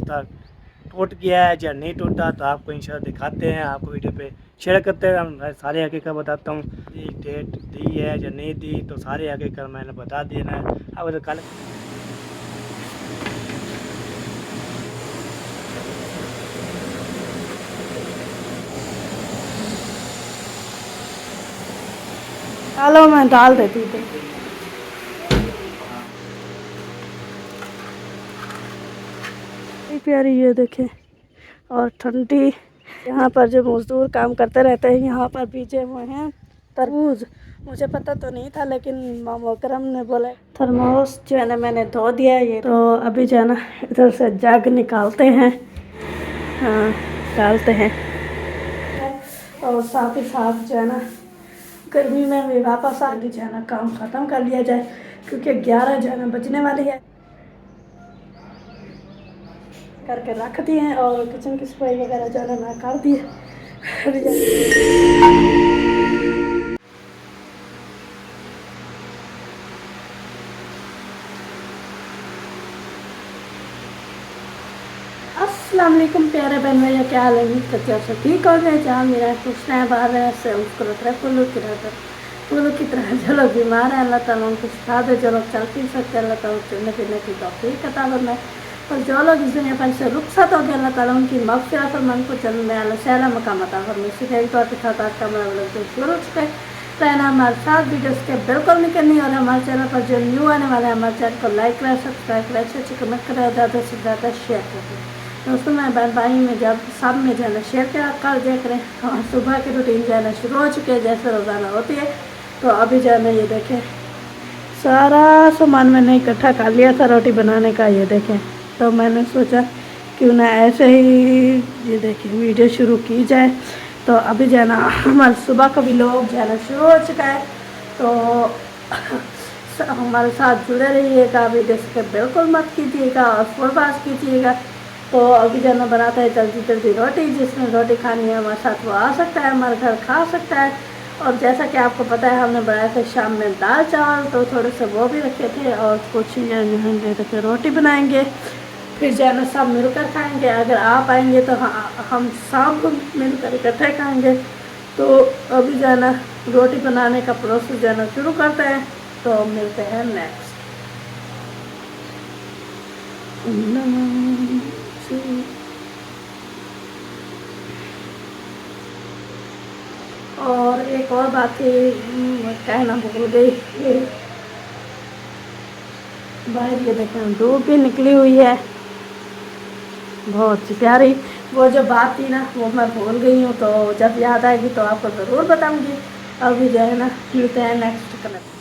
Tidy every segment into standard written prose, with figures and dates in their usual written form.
रास्ता टूट गया है या नहीं टूटा, तो आपको इंशाल्लाह दिखाते हैं, आपको वीडियो पे शेयर करते हैं। मैं सारे हकीकत बताता हूँ, डेट दी है या नहीं दी, तो सारे हकीकत मैंने बता दिए ना। अब तो कल डालो, मैं डाल देती थी। प्यारी ये देखें, और ठंडी। यहाँ पर जो मजदूर काम करते रहते हैं, यहाँ पर बीजे हुए हैं तरबूज। मुझे पता तो नहीं था, लेकिन मोहतरम ने बोला। थर्मोस जो है ना मैंने धो दिया है, ये तो अभी जो है ना इधर से जग निकालते हैं, हाँ डालते हैं। और साथ ही साथ जो है ना गर्मी में भी वापस आ जो है ना काम ख़त्म कर लिया जाए, क्योंकि 11 जो है ना बजने वाली है। करके रख दिए हैं और किचन की सफाई वगैरह जो है मैं कर दी है। अस्सलाम वालेकुम प्यारे बहन भैया, क्या हाल है? उम्मीद करते हैं सब ठीक हो गए। जहाँ मेरा खुश रहे बाहर रहे से उसको रख रहे फूलों की तरह। जो लोग बीमार हैं अल्लाह ताला उनको सिखा दे, जो लोग चल फिर सकते अल्लाह ताला चलने फिरने की तौफीक अता फरमाए, और जो लोग इस दुनिया पर से रुखसत हो गए अल्लाह ताला उनकी मग़फ़िरत फरमाए, उनको जन्नत में अल्लाह शहला मकाम अता फरमाए। इसी एक तौर के साथ आज का हमारा व्लॉग तो शुरू हो चुका है। रहना हमारे साथ वीडियो के बिल्कुल नहीं करनी, और हमारे चैनल पर जो न्यू आने वाले हैं हमारे चैनल को लाइक करें, सब्सक्राइब करें, अच्छे कमेंट करें और ज़्यादा से ज़्यादा शेयर करें। दोस्तों मैं बहन भाई में जब सब में जो है ना शेयर कर देख रहे हैं। और सुबह की रूटीन जो है ना शुरू हो चुकी है, जैसे रोज़ाना होती है। तो अभी जो है ना ये देखें सारा सामान मैंने इकट्ठा कर लिया था रोटी बनाने का, ये देखें। तो मैंने सोचा क्यों ना ऐसे ही ये देखें वीडियो शुरू की जाए। तो अभी जो है ना हमारे सुबह का भी लोग जो है ना शुरू हो चुका है, तो हमारे साथ जुड़े रहिएगा। वीडियो से बिल्कुल मत कीजिएगा और फुलबाज कीजिएगा। तो अभी जाना बनाता है जल्दी जल्दी रोटी, जिसने रोटी खानी है हमारे साथ वो आ सकता है, हमारे घर खा सकता है। और जैसा कि आपको पता है हमने बनाया था शाम में दाल चावल, तो थोड़े से वो भी रखे थे, और कुछ रखे रोटी बनाएंगे, फिर जो है ना सब मिलकर खाएंगे। अगर आप आएंगे तो हम शाम को मिलकर इकट्ठे खाएंगे। तो अभी जो है ना रोटी बनाने का प्रोसेस जो है ना शुरू करते हैं, तो मिलते हैं नेक्स्ट। और एक और बात थी कहना भूल गई, बाहर ये देखें धूप भी निकली हुई है बहुत प्यारी। वो जो बात थी ना वो मैं भूल गई हूँ, तो जब याद आएगी तो आपको ज़रूर बताऊँगी। अभी जो है ना मिलते हैं नेक्स्ट कनेक्ट।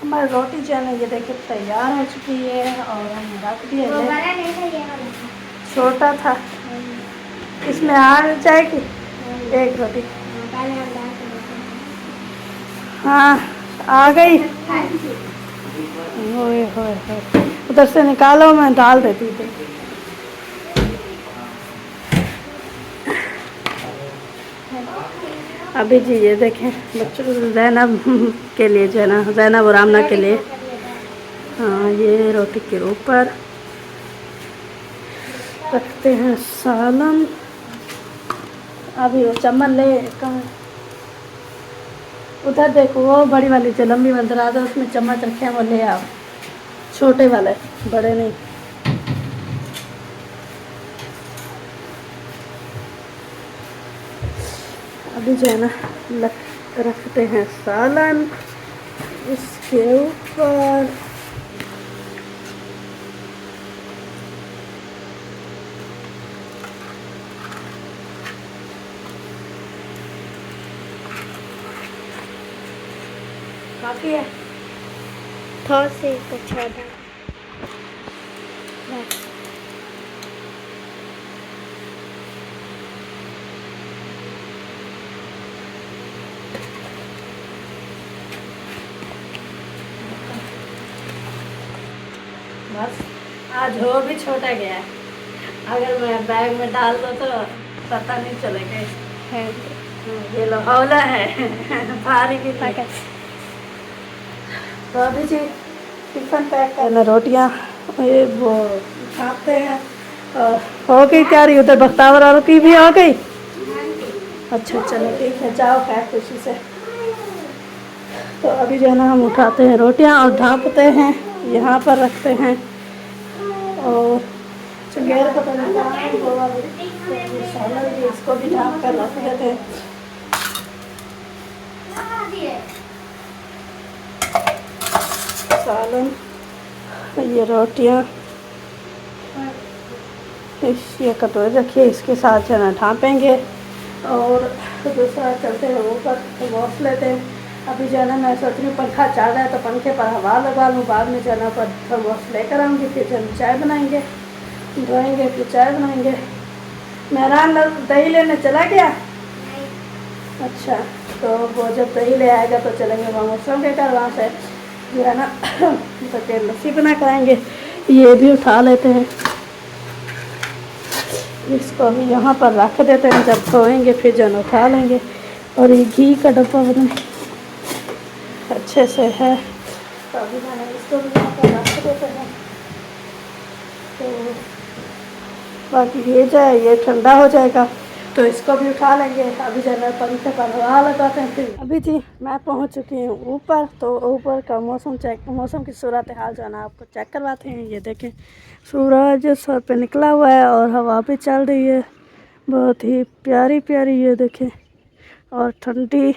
हमारी रोटी जो है ना ये देखिए तैयार हो चुकी है, और हम रख दिए। छोटा था, इसमें आ जाएगी एक रोटी। हाँ आ गई। ओए होए होए, उधर से निकालो, मैं डाल देती थी। अभी जी ये देखें बच्चों जैनब के लिए जो है ना, जैनब और आमना के लिए, हाँ ये रोटी के ऊपर रखते हैं सालन। अभी वो चम्मच ले कहाँ, उधर देखो वो बड़ी वाली जो लंबी वाली दराज है उसमें चम्मच रखे हैं, वो ले आओ। छोटे वाले, बड़े नहीं। अभी जो है ना रखते हैं सालन इसके ऊपर। काफ़ी है, थोड़ा से कुछ छोड़ा बस। बस आज हो भी छोटा गया है, अगर मैं बैग में डाल दो तो पता नहीं चलेगा। है ये लो हौला है भारी की पागल। तो अभी जी टिफिन पैक करना, रोटियाँ ये वो खाते हैं। और हो गई तैयारी, उधर बख्तावर और की भी हो गई। अच्छा चलो ठीक है, जाओ पैक खुशी से। तो अभी जो है ना हम उठाते हैं रोटियाँ और ढाँपते हैं, यहाँ पर रखते हैं। और चंगेर पता नहीं कहाँ है, वो वाली तो सालन भी इसको भी ढाँप कर रख देते हैं। सालन, ये रोटियाँ, ये कटोरी रखिए, इसके साथ जो है ना ढाँपेंगे। और दूसरा चलते हैं ऊपर वॉश लेते हैं। अभी जो है ना मैं सोच रही हूँ पंखा ज़्यादा है तो पंखे पर हवा लगा लूँ, बाद में जो है ना पर थर्मोस लेकर आऊँगी, फिर जो है चाय बनाएंगे, धोएंगे, फिर चाय बनाएंगे। मेहरान दही लेने चला गया? अच्छा, तो वो जब दही ले आएगा तो चलेंगे वहाँ मौसम के घर, वहाँ से जो है ना तो फिर लस्सी बना कराएंगे। ये भी उठा लेते हैं, इसको भी यहाँ पर रख देते हैं, जब धोएंगे फिर जो उठा लेंगे। और ये घी का डब्बा बना अच्छे से है, तो अभी मैंने इसको भी यहाँ पर रख देते हैं। तो बाकी ये जाए, ये ठंडा हो जाएगा तो इसको भी उठा लेंगे। अभी जो है पंखे पर हवा लगाते हैं। फिर अभी जी मैं पहुँच चुकी हूँ ऊपर, तो ऊपर का मौसम की सूरत हाल जो है ना आपको चेक करवाते हैं। ये देखें सूरज सर पे निकला हुआ है और हवा भी चल रही है, बहुत ही प्यारी प्यारी। ये देखें, और ठंडी,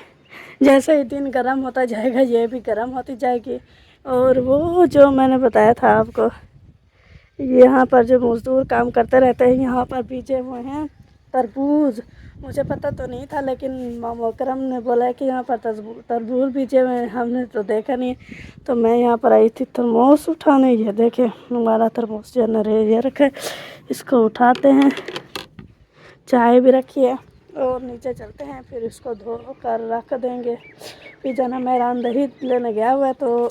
जैसे ही दिन गर्म होता जाएगा ये भी गर्म होती जाएगी। और वो जो मैंने बताया था आपको, यहाँ पर जो मज़दूर काम करते रहते हैं, यहाँ पर बीजे हुए हैं तरबूज। मुझे पता तो नहीं था, लेकिन मोकरम ने बोला कि यहाँ पर तरबूज बीजे हुए हैं, हमने तो देखा नहीं। तो मैं यहाँ पर आई थी थर्मोस उठाने। ये देखे हमारा थर्मोस जो है ये रखे, इसको उठाते हैं। चाय भी रखी है और नीचे चलते हैं, फिर इसको धो कर रख देंगे। फिर जाना मेहरान दही लेने गया हुआ है, तो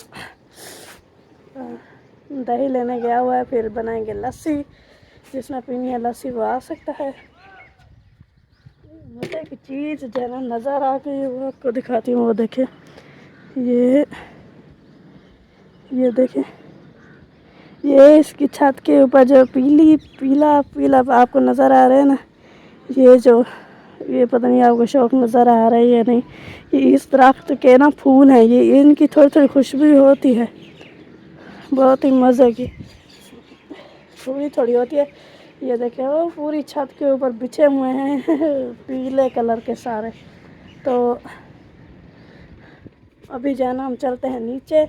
दही लेने गया हुआ है, फिर बनाएंगे लस्सी। जिसमें पीनी है लस्सी वो आ सकता है। मज़े की चीज़ जो है ना नज़र आ गई, वो आपको दिखाती हूँ। वो देखे, ये देखे, ये इसकी छत के ऊपर जो पीला पीला आपको नज़र आ रहा है ना, ये पता नहीं आपको शौक नज़र आ रहा है या नहीं। ये इस दरख्त के ना फूल हैं, ये इनकी थोड़ी थोड़ी खुशबू होती है, बहुत ही मज़े की थोड़ी थोड़ी होती है। ये देखें वो पूरी छत के ऊपर बिछे हुए हैं पीले कलर के सारे। तो अभी जाना हम चलते हैं नीचे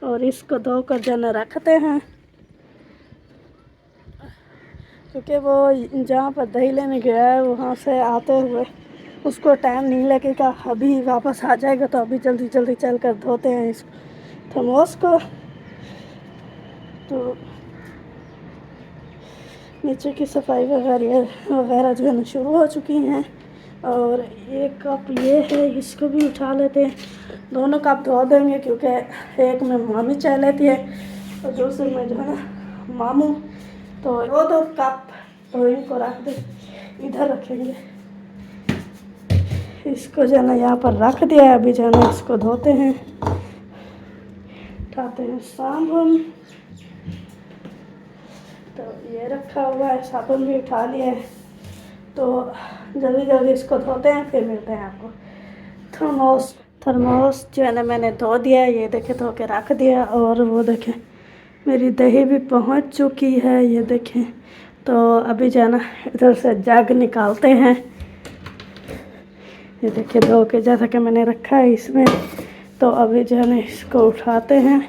और इसको धोकर जाना रखते हैं, क्योंकि वो जहाँ पर दही लेने गया है वहाँ से आते हुए उसको टाइम नहीं लगेगा, अभी वापस आ जाएगा। तो अभी जल्दी जल्दी चल कर धोते हैं इस थर्मोस को। तो नीचे की सफाई वगैरह जो है ना शुरू हो चुकी हैं। और एक कप ये है, इसको भी उठा लेते हैं। दोनों कप धो देंगे, क्योंकि एक में मामी चाय लेती है और दूसरे में जो है ना मामू। तो दो कप तो इनको रख दे, इधर रखेंगे। इसको जो है ना यहाँ पर रख दिया है। अभी जो है ना इसको धोते हैं, उठाते हैं साबुन। तो ये रखा हुआ है, साबुन भी उठा लिया है। तो जल्दी जल्दी इसको धोते हैं, फिर मिलते हैं आपको। थर्मोस जो है ना मैंने धो दिया है, ये देखें धो के रख दिया। और वो देखें मेरी दही भी पहुंच चुकी है, ये देखें। तो अभी जो है ना इधर से जग निकालते हैं, ये देखिए धो के जैसा कि मैंने रखा है इसमें। तो अभी जो है ना इसको उठाते हैं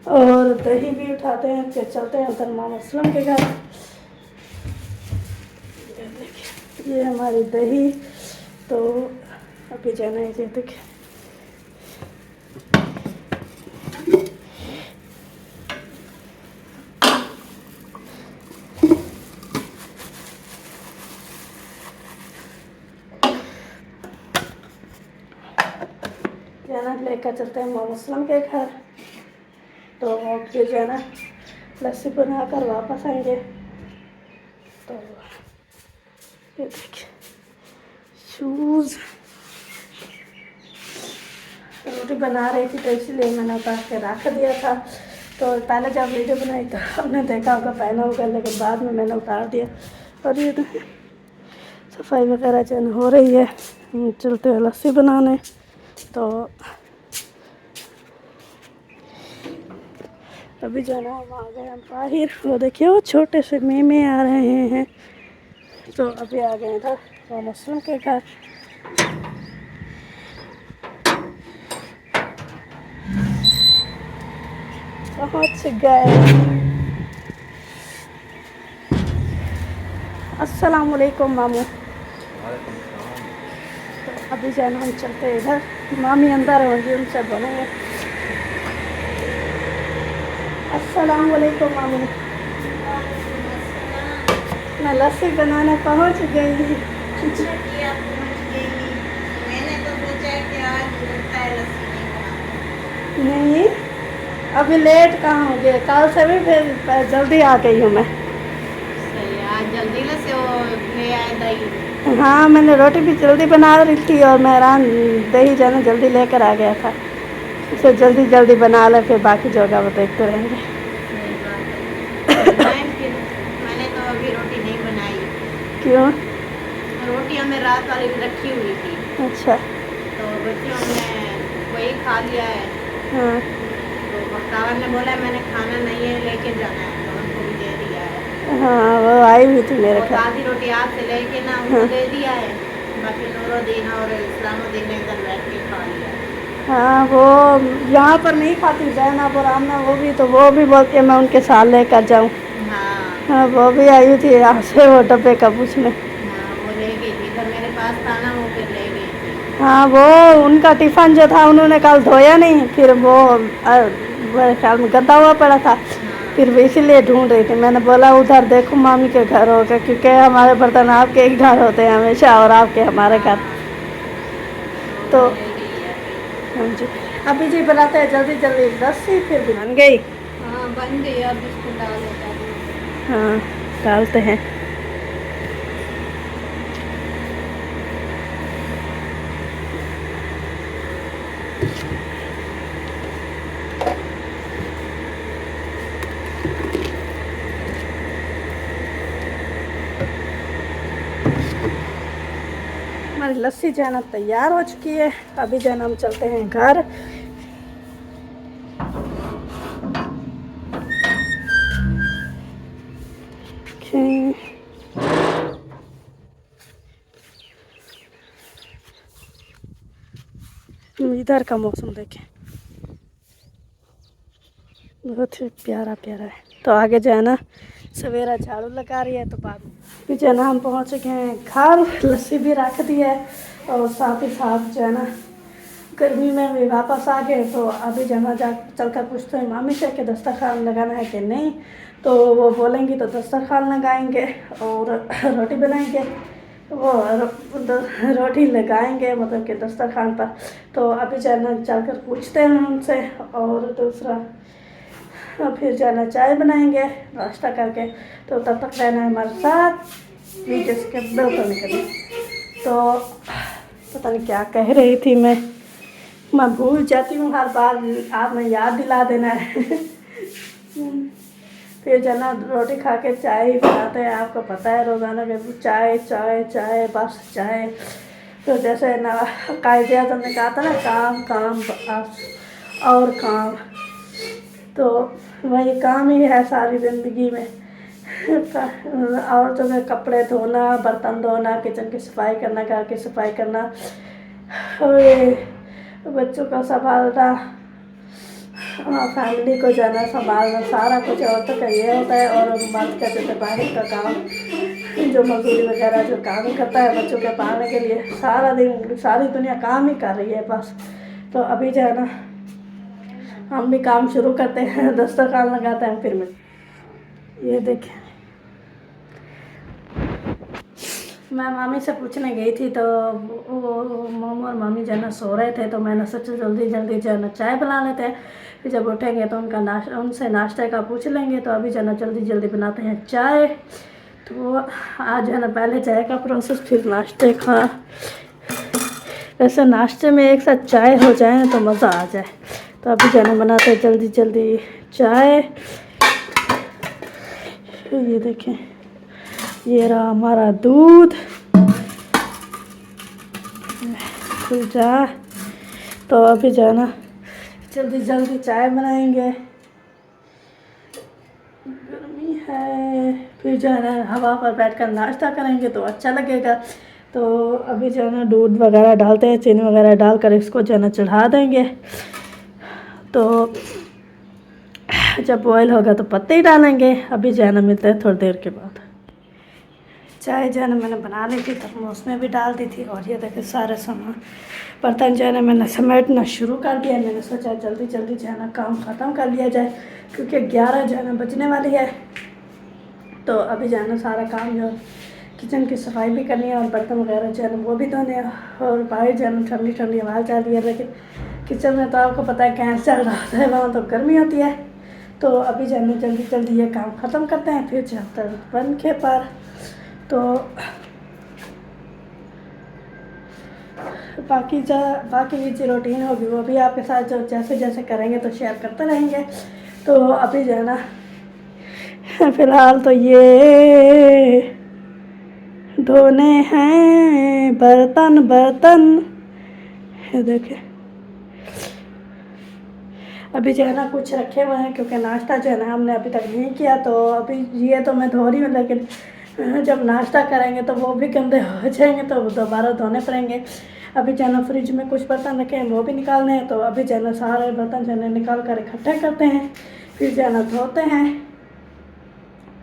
और दही भी उठाते हैं, फिर चलते हैं उधर मामा असलम के घर। ये देखिए ये हमारी दही। तो अभी जाना है, ये देखिए जाना लेकर चलते हैं मोहम्मद असलम के घर। तो फिर जो है ना लस्सी बनाकर वापस आएंगे। तो ये देखिए शूज़, रोटी बना रही थी तो इसलिए मैंने उतार के रख दिया था। तो पहले जब वीडियो बनाई तो हमने देखा होगा पहना होगा, लेकिन बाद में मैंने उतार दिया। और ये सफाई वगैरह जो है हो रही है, हम चलते हैं लस्सी बनाने। तो अभी जो है ना हम आ गए हैं बाहर। वो देखिए वो छोटे से मेमे आ रहे हैं। तो अभी आ गए था मोहम्मद असलम के घर। पहुँच गए। अस्सलाम वालेकुम मामू। तो अभी जो है ना हम चलते हैं इधर, मामी अंदर होंगी उनसे बोलेंगे। अस्सलाम वालेकुम मामू। मैं लस्सी बनाने पहुंच गई। मैंने तो सोचा कि आज लगता है लस्सी नहीं बनाऊं। नहीं अभी लेट कहाँ हो गया, कल से भी फिर जल्दी आ गई हूँ मैं। सही है, आज जल्दी से वो ले आए दही। हाँ मैंने रोटी भी जल्दी बना रही थी और मेहरान दही जाना जल्दी लेकर आ गया था। इसे जल्दी जल्दी बना ले, फिर बाकी जो होगा वो देखते रहेंगे। सही बात है। बनाएं फिर। मैंने तो अभी रोटी नहीं बनाई। क्यों? रोटी हमें रात वाली रखी हुई थी, अच्छा। तो बच्चों ने वही खा लिया है। हाँ तो भक्तावन ने बोला मैंने खाना नहीं है, लेके जाना है, तो उनको भी दे दिया है। हाँ वो आई हुई थी मेरे वो घर। आधी रोटी हाथ से लेके ना उनको दे दिया है। बाकी नूरुद्दीन और इस्लामुद्दीन ने इधर बैठ के खा लिया। हाँ वो यहाँ पर नहीं खाती जैनब और आमना, वो भी बोलती है मैं उनके साथ लेकर जाऊँ। हाँ हाँ वो भी आई हुई थी यहाँ से वो डब्बे का पूछने। हाँ, वो ले गई थी, इधर मेरे पास था ना, वो फिर ले गई थी। हाँ वो उनका टिफ़िन जो था उन्होंने कल धोया नहीं, फिर वो मेरे ख्याल में गंदा हुआ पड़ा था। फिर वो इसीलिए ढूंढ रही थी। मैंने बोला उधर देखो मामी के घर होगा, क्योंकि हमारे बर्तन आपके ही घर होते हैं हमेशा और आपके हमारे घर। तो ले गई है फिर। हाँ जी अभी जी बनाते हैं जल्दी जल्दी लस्सी, फिर भी बन गई। हाँ बन गई, अब इसको डाल देता हूँ। हाँ डालते हैं। हमारी लस्सी जो है ना तैयार हो चुकी है। अभी जो है ना हम चलते हैं घर। इधर का मौसम देखें, बहुत ही प्यारा प्यारा है। तो आगे जो है ना सवेरा झाड़ू लगा रही है। तो बाद में जो है ना हम पहुँच गए हैं घर, लस्सी भी रख दी है और साथ ही साथ जो है ना गर्मी में भी वापस आ गए। तो अभी जो है ना जा चल कर पूछते हैं मामी से कि दस्तरखान लगाना है कि नहीं। तो वो बोलेंगी तो दस्तरखान लगाएंगे और रोटी बनाएंगे। वो रोटी लगाएंगे मतलब कि दस्तरखान पर। तो अभी जो है ना चल कर पूछते हैं उनसे। और दूसरा फिर जो है ना चाय बनाएंगे नाश्ता करके। तो तब तक रहना है हमारे साथ, वीडियो के बिल्कुल निकले। तो पता नहीं क्या कह रही थी मैं भूल जाती हूँ हर बार, आपने याद दिला देना है। फिर जो है ना रोटी खा के चाय ही बनाते हैं, आपको पता है रोज़ाना के चाय चाय चाय बस चाय। तो जैसे ना कायदे आज़म ने कहा था ना, काम काम बस और काम। तो वही काम ही है सारी ज़िंदगी में। औरतों के कपड़े धोना, बर्तन धोना, किचन की सफाई करना, घर की सफाई करना और ये बच्चों का संभालना, फैमिली को जाना संभालना, सारा कुछ औरतों का ये होता है। और मर्द का जैसे बाहर का काम, जो मजदूरी वगैरह जो काम करता है बच्चों के पालने के लिए, सारा दिन सारी दुनिया काम ही कर रही है बस। तो अभी जो है ना हम भी काम शुरू करते हैं, दस्तरखान लगाते हैं फिर में। ये देखें, मैं मामी से पूछने गई थी तो वो मामा और मामी जो है ना सो रहे थे, तो मैंने सोचा जल्दी जल्दी जो है ना चाय बना लेते हैं, फिर जब उठेंगे तो उनसे नाश्ते का पूछ लेंगे। तो अभी जो है ना जल्दी जल्दी बनाते हैं चाय। तो आज जो है ना पहले चाय का प्रोसेस, फिर नाश्ते का। वैसे नाश्ते में एक साथ चाय हो जाए तो मज़ा आ जाए। तो अभी जो है ना बनाते हैं जल्दी जल्दी चाय। ये देखें, ये रहा हमारा दूध खुल जा। तो अभी जो है ना जल्दी जल्दी चाय बनाएंगे, गर्मी है। फिर जो है ना हवा पर बैठकर नाश्ता करेंगे तो अच्छा लगेगा। तो अभी जो है ना दूध वगैरह डालते हैं, चीनी वगैरह डालकर इसको जो है ना चढ़ा देंगे। तो जब बॉयल होगा तो पत्ते ही डालेंगे। अभी जो है ना मिलते हैं थोड़ी देर के बाद। चाय जो है ना मैंने बना ली थी, थर्मोस में भी डाल दी थी। और ये देखिए सारे सामान बर्तन जो है ना मैंने समेटना शुरू कर दिया। मैंने सोचा जल्दी जल्दी जो है ना काम ख़त्म कर लिया जाए, क्योंकि 11 जो है ना बजने वाली है। तो अभी जो है ना सारा काम जो किचन की सफाई भी करनी है और बर्तन वगैरह जो है ना वो भी धोने हैं। और बाहर जो है ना ठंडी ठंडी हवा चल रही है, लेकिन किचन में तो आपको पता है गैस चल रहा है, वहाँ तो गर्मी होती है। तो अभी जो है ना जल्दी जल्दी ये काम ख़त्म करते हैं, फिर चलते हैं पंखे पर। तो बाकी की जो रूटीन होगी वो भी आपके साथ जो जैसे जैसे करेंगे तो शेयर करते रहेंगे। तो अभी जो है ना फ़िलहाल तो ये धोने हैं बर्तन। ये देखिए अभी जो है ना कुछ रखे हुए हैं, क्योंकि नाश्ता जो है ना हमने अभी तक नहीं किया। तो अभी ये तो मैं धो रही हूँ, लेकिन जब नाश्ता करेंगे तो वो भी गंदे हो जाएंगे, तो दोबारा धोने पड़ेंगे। अभी जो है ना फ्रिज में कुछ बर्तन रखे हैं वो भी निकालने हैं। तो अभी जो है ना सारे बर्तन जो है ना निकाल कर इकट्ठे करते हैं, फिर जो है ना धोते हैं।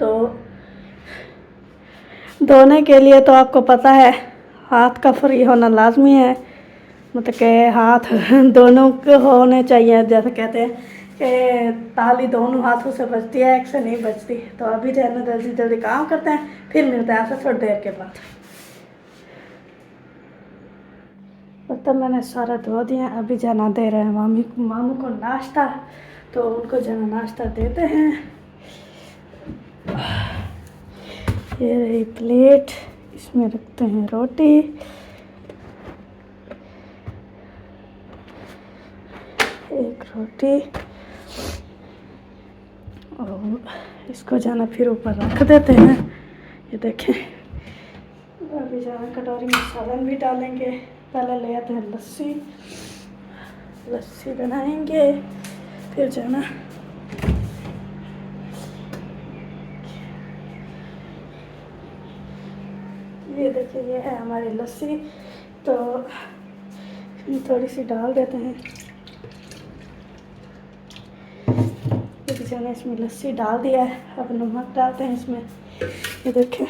तो धोने के लिए तो आपको पता है हाथ का फ्री होना लाजमी है, मतलब कि हाथ दोनों के होने चाहिए। जैसे कहते हैं कि ताली दोनों हाथों से बजती है, एक से नहीं बजती। तो अभी जो है ना जल्दी जल्दी काम करते हैं, फिर मिलते हैं आपसे थोड़ी देर के बाद। बर्तन मैंने सारा धो दिया। अभी जाना दे रहे हैं मामू को नाश्ता, तो उनको जाना नाश्ता देते हैं। ये रही प्लेट, इसमें रखते हैं रोटी। एक रोटी और इसको जाना फिर ऊपर रख देते हैं। ये देखें, अभी जाना कटोरी में सालन भी डालेंगे। पहले ले आते हैं लस्सी बनाएंगे, फिर जाना ये देखिए ये है हमारी लस्सी। तो थोड़ी सी डाल देते हैं। मैंने इसमें लस्सी डाल दिया है, अब नमक डालते हैं इसमें। ये देखें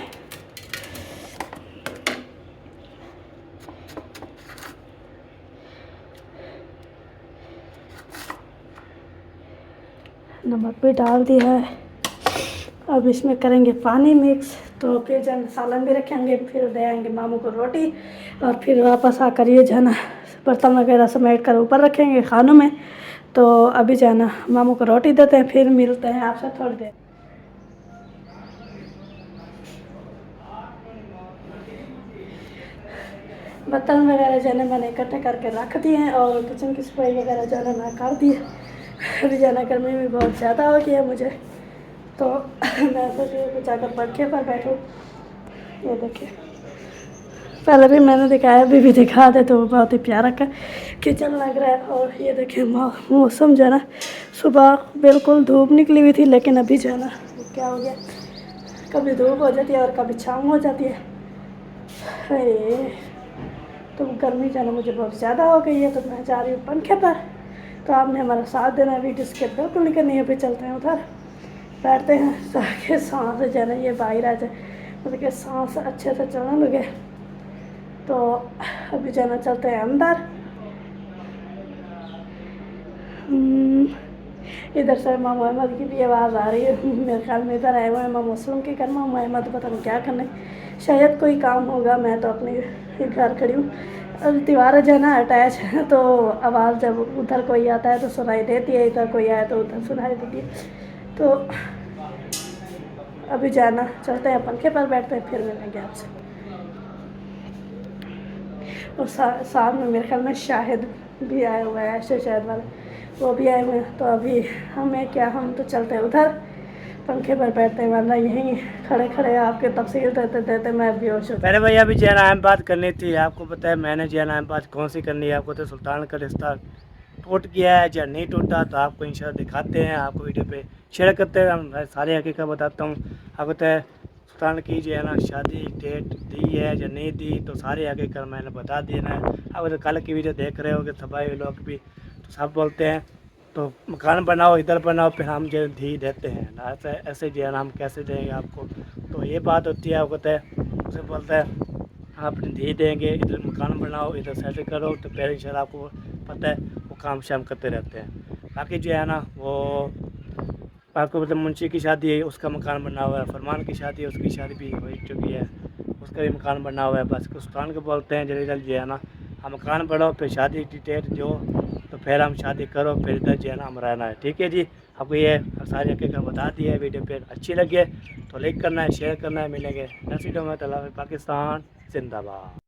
नमक भी डाल दिया है। अब इसमें करेंगे पानी मिक्स। तो फिर जब सालन भी रखेंगे, फिर दे आएंगे मामू को रोटी, और फिर वापस आकर ये जो है ना बर्तन वगैरह समेट कर ऊपर रखेंगे खानों में। तो अभी जो है ना मामू को रोटी देते हैं, फिर मिलते हैं आपसे थोड़ी देर। बर्तन वगैरह जो है मैंने इकट्ठे करके रख दिए हैं, और किचन की सफाई वगैरह जो है मैं कर दी। अभी जो है ना गर्मी भी बहुत ज़्यादा हो गई है मुझे, तो मैं सोच रही हूँ जाकर पंखे पर बैठूँ। ये देखिए पहले भी मैंने दिखाया, अभी भी दिखा दे, तो बहुत ही प्यारा का किचन लग रहा है। और ये देखिए मौसम जो है ना सुबह बिल्कुल धूप निकली हुई थी, लेकिन अभी जो है ना क्या हो गया, कभी धूप हो जाती है और कभी छाँव हो जाती है। अरे, तो गर्मी जो है ना मुझे बहुत ज़्यादा हो गई है, तो मैं जा रही हूँ पंखे पर। तो आपने हमारा साथ देना है, वीडियो स्किप बिल्कुल नहीं करनी है। अभी चलते हैं उधर, बैठते हैं ताकि सांस जो है ना ये बाहर आ जाए, मतलब कि सांस अच्छे से चलने लगे। तो अभी जाना चलते हैं अंदर। इधर से मामा मोहम्मद की भी आवाज़ आ रही है। मेरे ख्याल में इधर आए हुए हैं मामा मुस्लिम के घर। मामा मोहम्मद पता नहीं क्या करने, शायद कोई काम होगा। मैं तो अपने घर खड़ी हूँ और दीवार जो है ना अटैच है, तो आवाज़ जब उधर कोई आता है तो सुनाई देती है, इधर कोई आए तो उधर सुनाई देती है। तो अभी जाना चलते हैं पंखे पर, बैठते हैं, फिर मिलेंगे आपसे। और साथ में मेरे ख्याल में शाहिद भी आए हुए हैं, ऐसे शायद वाले वो भी आए हुए हैं। तो अभी हमें क्या, हम तो चलते हैं उधर पंखे पर बैठते हैं, वरना यहीं खड़े खड़े आपके तफसील देते देते मैं बेहोश हूँ। पहले भैया अभी जो है ना अहम बात करनी थी, आपको पता है मैंने जो है ना अहम बात कौन सी करनी है। आपको तो सुल्तान का रिश्ता टूट गया है या नहीं टूटा, तो आपको इंशाल्लाह दिखाते हैं, आपको वीडियो पे शेयर करते हैं, मैं सारे हकीकत बताता हूँ। आपको पता है सुल्तान की जो है ना शादी डेट दी है या नहीं दी, तो सारे हकीकत मैंने बता दिए ना। आप तो कल की वीडियो देख रहे हो कि सभी लोग भी तो सब बोलते हैं तो मकान बनाओ, इधर बनाओ, फिर हम जो धी देते हैं ना, ऐसे जो है ना हम कैसे देंगे आपको। तो ये बात होती है, आपको पता है उसे बोलता है आप अपनी धी देंगे, इधर मकान बनाओ, इधर सेटल करो, तो फिर इंशाल्लाह आपको पता है वो काम शाम करते रहते हैं। बाकी जो है ना वो आपको मतलब मुंशी की शादी है, उसका मकान बना हुआ है, फरमान की शादी है, उसकी शादी भी हो चुकी है, उसका भी मकान बना हुआ है। बस सुल्तान को बोलते हैं जल्दी जल्दी जो है ना हम मकान बढ़ाओ, फिर शादी की डेट जो, तो फिर हम शादी करो, फिर इधर जो है ना हम रहना है। ठीक है जी, आपको ये सारी हकीकत बता दी है। वीडियो पे अच्छी लगे तो लाइक करना है, शेयर करना है। मिलेंगे नेक्स्ट वीडियो में। पाकिस्तान जिंदाबाद।